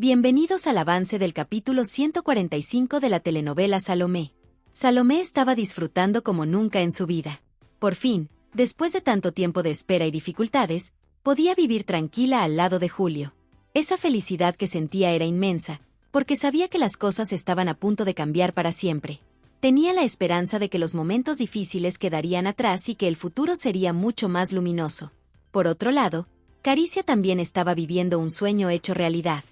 Bienvenidos al avance del capítulo 145 de la telenovela Salomé. Salomé estaba disfrutando como nunca en su vida. Por fin, después de tanto tiempo de espera y dificultades, podía vivir tranquila al lado de Julio. Esa felicidad que sentía era inmensa, porque sabía que las cosas estaban a punto de cambiar para siempre. Tenía la esperanza de que los momentos difíciles quedarían atrás y que el futuro sería mucho más luminoso. Por otro lado, Caricia también estaba viviendo un sueño hecho realidad.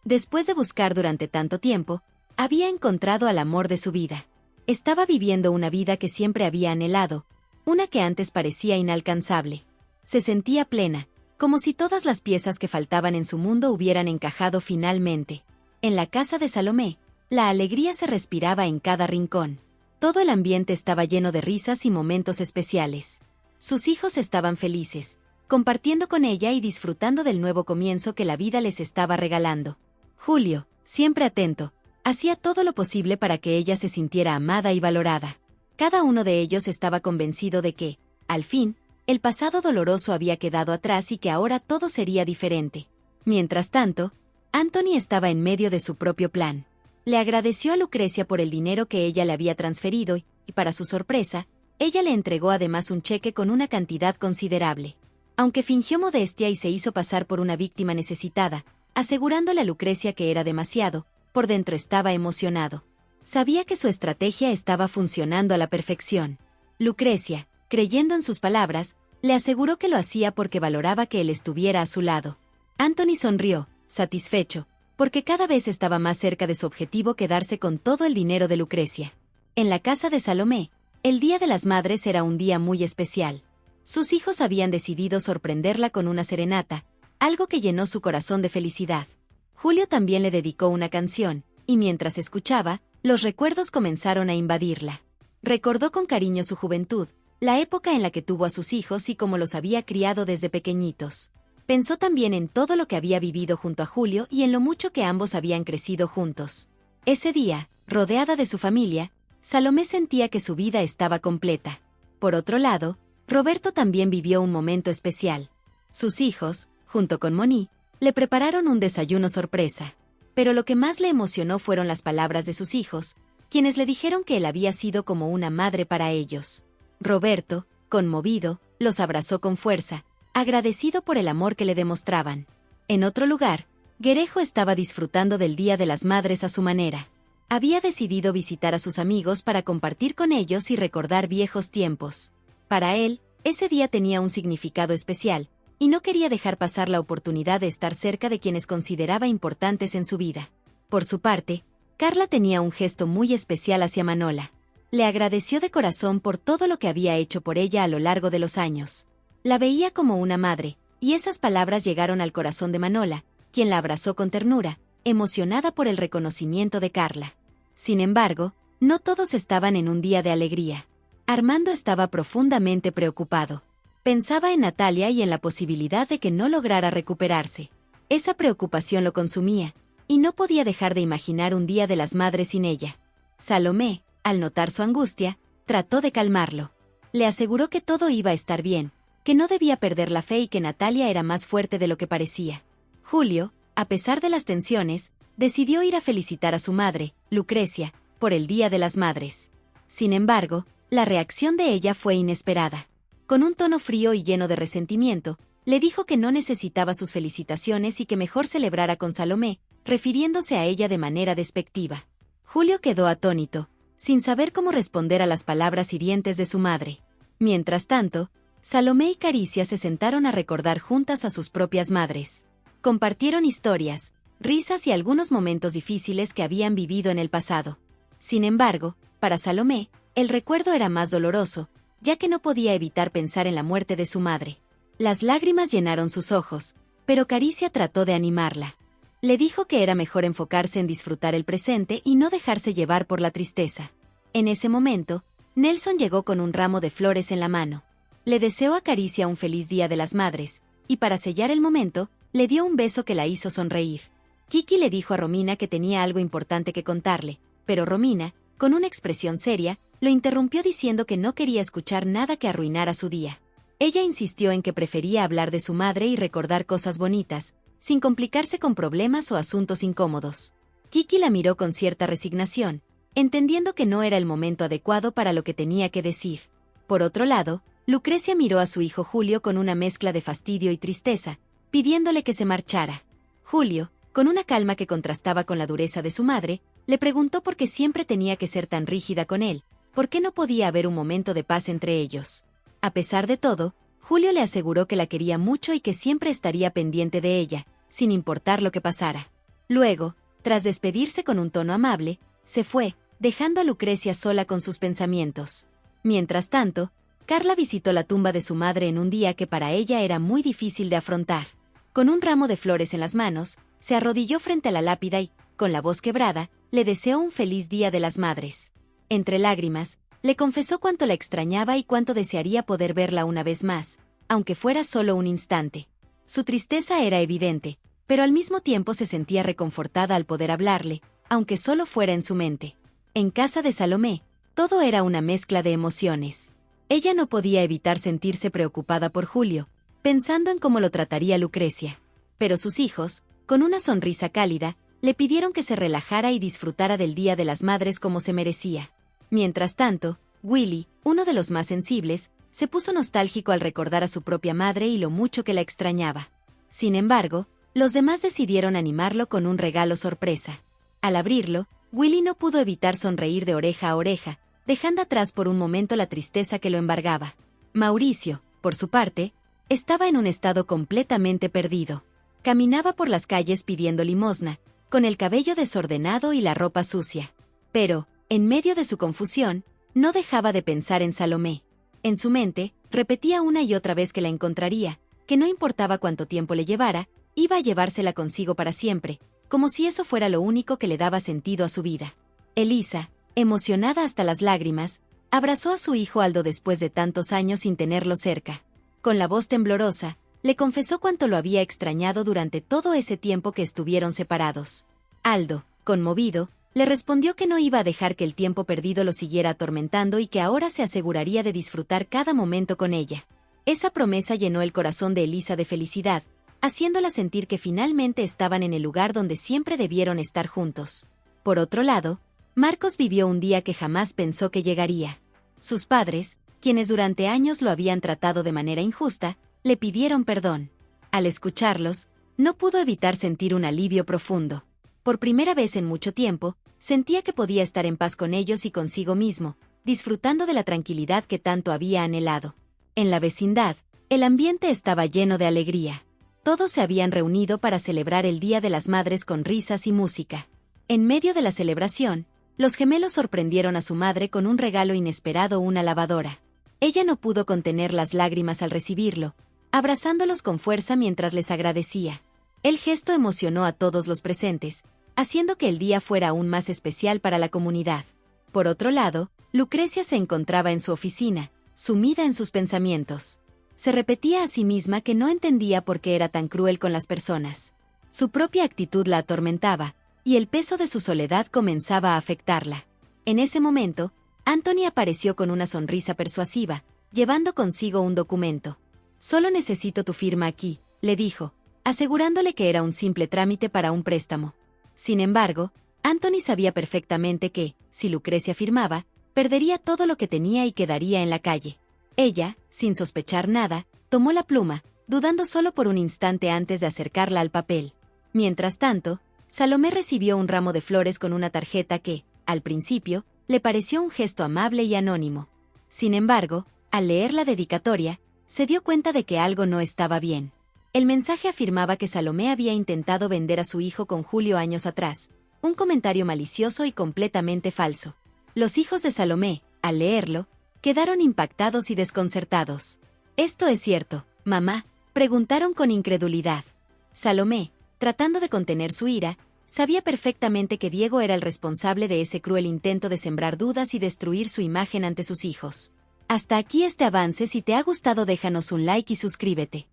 Después de buscar durante tanto tiempo, había encontrado al amor de su vida. Estaba viviendo una vida que siempre había anhelado, una que antes parecía inalcanzable. Se sentía plena, como si todas las piezas que faltaban en su mundo hubieran encajado finalmente. En la casa de Salomé, la alegría se respiraba en cada rincón. Todo el ambiente estaba lleno de risas y momentos especiales. Sus hijos estaban felices, compartiendo con ella y disfrutando del nuevo comienzo que la vida les estaba regalando. Julio, siempre atento, hacía todo lo posible para que ella se sintiera amada y valorada. Cada uno de ellos estaba convencido de que, al fin, el pasado doloroso había quedado atrás y que ahora todo sería diferente. Mientras tanto, Anthony estaba en medio de su propio plan. Le agradeció a Lucrecia por el dinero que ella le había transferido y, para su sorpresa, ella le entregó además un cheque con una cantidad considerable. Aunque fingió modestia y se hizo pasar por una víctima necesitada, asegurándole a Lucrecia que era demasiado, por dentro estaba emocionado. Sabía que su estrategia estaba funcionando a la perfección. Lucrecia, creyendo en sus palabras, le aseguró que lo hacía porque valoraba que él estuviera a su lado. Anthony sonrió, satisfecho, porque cada vez estaba más cerca de su objetivo: quedarse con todo el dinero de Lucrecia. En la casa de Salomé, el Día de las Madres era un día muy especial. Sus hijos habían decidido sorprenderla con una serenata, algo que llenó su corazón de felicidad. Julio también le dedicó una canción, y mientras escuchaba, los recuerdos comenzaron a invadirla. Recordó con cariño su juventud, la época en la que tuvo a sus hijos y cómo los había criado desde pequeñitos. Pensó también en todo lo que había vivido junto a Julio y en lo mucho que ambos habían crecido juntos. Ese día, rodeada de su familia, Salomé sentía que su vida estaba completa. Por otro lado, Roberto también vivió un momento especial. Sus hijos, junto con Moni, le prepararon un desayuno sorpresa. Pero lo que más le emocionó fueron las palabras de sus hijos, quienes le dijeron que él había sido como una madre para ellos. Roberto, conmovido, los abrazó con fuerza, agradecido por el amor que le demostraban. En otro lugar, Guerejo estaba disfrutando del Día de las Madres a su manera. Había decidido visitar a sus amigos para compartir con ellos y recordar viejos tiempos. Para él, ese día tenía un significado especial, y no quería dejar pasar la oportunidad de estar cerca de quienes consideraba importantes en su vida. Por su parte, Carla tenía un gesto muy especial hacia Manola. Le agradeció de corazón por todo lo que había hecho por ella a lo largo de los años. La veía como una madre, y esas palabras llegaron al corazón de Manola, quien la abrazó con ternura, emocionada por el reconocimiento de Carla. Sin embargo, no todos estaban en un día de alegría. Armando estaba profundamente preocupado. Pensaba en Natalia y en la posibilidad de que no lograra recuperarse. Esa preocupación lo consumía, y no podía dejar de imaginar un Día de las Madres sin ella. Salomé, al notar su angustia, trató de calmarlo. Le aseguró que todo iba a estar bien, que no debía perder la fe y que Natalia era más fuerte de lo que parecía. Julio, a pesar de las tensiones, decidió ir a felicitar a su madre, Lucrecia, por el Día de las Madres. Sin embargo, la reacción de ella fue inesperada. Con un tono frío y lleno de resentimiento, le dijo que no necesitaba sus felicitaciones y que mejor celebrara con Salomé, refiriéndose a ella de manera despectiva. Julio quedó atónito, sin saber cómo responder a las palabras hirientes de su madre. Mientras tanto, Salomé y Caricia se sentaron a recordar juntas a sus propias madres. Compartieron historias, risas y algunos momentos difíciles que habían vivido en el pasado. Sin embargo, para Salomé, el recuerdo era más doloroso, ya que no podía evitar pensar en la muerte de su madre. Las lágrimas llenaron sus ojos, pero Caricia trató de animarla. Le dijo que era mejor enfocarse en disfrutar el presente y no dejarse llevar por la tristeza. En ese momento, Nelson llegó con un ramo de flores en la mano. Le deseó a Caricia un feliz Día de las Madres, y para sellar el momento, le dio un beso que la hizo sonreír. Kiki le dijo a Romina que tenía algo importante que contarle, pero Romina, con una expresión seria, lo interrumpió diciendo que no quería escuchar nada que arruinara su día. Ella insistió en que prefería hablar de su madre y recordar cosas bonitas, sin complicarse con problemas o asuntos incómodos. Kiki la miró con cierta resignación, entendiendo que no era el momento adecuado para lo que tenía que decir. Por otro lado, Lucrecia miró a su hijo Julio con una mezcla de fastidio y tristeza, pidiéndole que se marchara. Julio, con una calma que contrastaba con la dureza de su madre, le preguntó por qué siempre tenía que ser tan rígida con él, por qué no podía haber un momento de paz entre ellos. A pesar de todo, Julio le aseguró que la quería mucho y que siempre estaría pendiente de ella, sin importar lo que pasara. Luego, tras despedirse con un tono amable, se fue, dejando a Lucrecia sola con sus pensamientos. Mientras tanto, Carla visitó la tumba de su madre en un día que para ella era muy difícil de afrontar. Con un ramo de flores en las manos, se arrodilló frente a la lápida y, con la voz quebrada, le deseó un feliz Día de las Madres. Entre lágrimas, le confesó cuánto la extrañaba y cuánto desearía poder verla una vez más, aunque fuera solo un instante. Su tristeza era evidente, pero al mismo tiempo se sentía reconfortada al poder hablarle, aunque solo fuera en su mente. En casa de Salomé, todo era una mezcla de emociones. Ella no podía evitar sentirse preocupada por Julio, pensando en cómo lo trataría Lucrecia. Pero sus hijos, con una sonrisa cálida, le pidieron que se relajara y disfrutara del Día de las Madres como se merecía. Mientras tanto, Willy, uno de los más sensibles, se puso nostálgico al recordar a su propia madre y lo mucho que la extrañaba. Sin embargo, los demás decidieron animarlo con un regalo sorpresa. Al abrirlo, Willy no pudo evitar sonreír de oreja a oreja, dejando atrás por un momento la tristeza que lo embargaba. Mauricio, por su parte, estaba en un estado completamente perdido. Caminaba por las calles pidiendo limosna, con el cabello desordenado y la ropa sucia. Pero, en medio de su confusión, no dejaba de pensar en Salomé. En su mente, repetía una y otra vez que la encontraría, que no importaba cuánto tiempo le llevara, iba a llevársela consigo para siempre, como si eso fuera lo único que le daba sentido a su vida. Elisa, emocionada hasta las lágrimas, abrazó a su hijo Aldo después de tantos años sin tenerlo cerca. Con la voz temblorosa, le confesó cuánto lo había extrañado durante todo ese tiempo que estuvieron separados. Aldo, conmovido, le respondió que no iba a dejar que el tiempo perdido lo siguiera atormentando y que ahora se aseguraría de disfrutar cada momento con ella. Esa promesa llenó el corazón de Elisa de felicidad, haciéndola sentir que finalmente estaban en el lugar donde siempre debieron estar juntos. Por otro lado, Marcos vivió un día que jamás pensó que llegaría. Sus padres, quienes durante años lo habían tratado de manera injusta, le pidieron perdón. Al escucharlos, no pudo evitar sentir un alivio profundo. Por primera vez en mucho tiempo, sentía que podía estar en paz con ellos y consigo mismo, disfrutando de la tranquilidad que tanto había anhelado. En la vecindad, el ambiente estaba lleno de alegría. Todos se habían reunido para celebrar el Día de las Madres con risas y música. En medio de la celebración, los gemelos sorprendieron a su madre con un regalo inesperado, una lavadora. Ella no pudo contener las lágrimas al recibirlo, abrazándolos con fuerza mientras les agradecía. El gesto emocionó a todos los presentes, haciendo que el día fuera aún más especial para la comunidad. Por otro lado, Lucrecia se encontraba en su oficina, sumida en sus pensamientos. Se repetía a sí misma que no entendía por qué era tan cruel con las personas. Su propia actitud la atormentaba, y el peso de su soledad comenzaba a afectarla. En ese momento, Anthony apareció con una sonrisa persuasiva, llevando consigo un documento. «Solo necesito tu firma aquí», le dijo, asegurándole que era un simple trámite para un préstamo. Sin embargo, Anthony sabía perfectamente que, si Lucrecia firmaba, perdería todo lo que tenía y quedaría en la calle. Ella, sin sospechar nada, tomó la pluma, dudando solo por un instante antes de acercarla al papel. Mientras tanto, Salomé recibió un ramo de flores con una tarjeta que, al principio, le pareció un gesto amable y anónimo. Sin embargo, al leer la dedicatoria, se dio cuenta de que algo no estaba bien. El mensaje afirmaba que Salomé había intentado vender a su hijo con Julio años atrás, un comentario malicioso y completamente falso. Los hijos de Salomé, al leerlo, quedaron impactados y desconcertados. «¿Esto es cierto, mamá?», preguntaron con incredulidad. Salomé, tratando de contener su ira, sabía perfectamente que Diego era el responsable de ese cruel intento de sembrar dudas y destruir su imagen ante sus hijos. Hasta aquí este avance. Si te ha gustado, déjanos un like y suscríbete.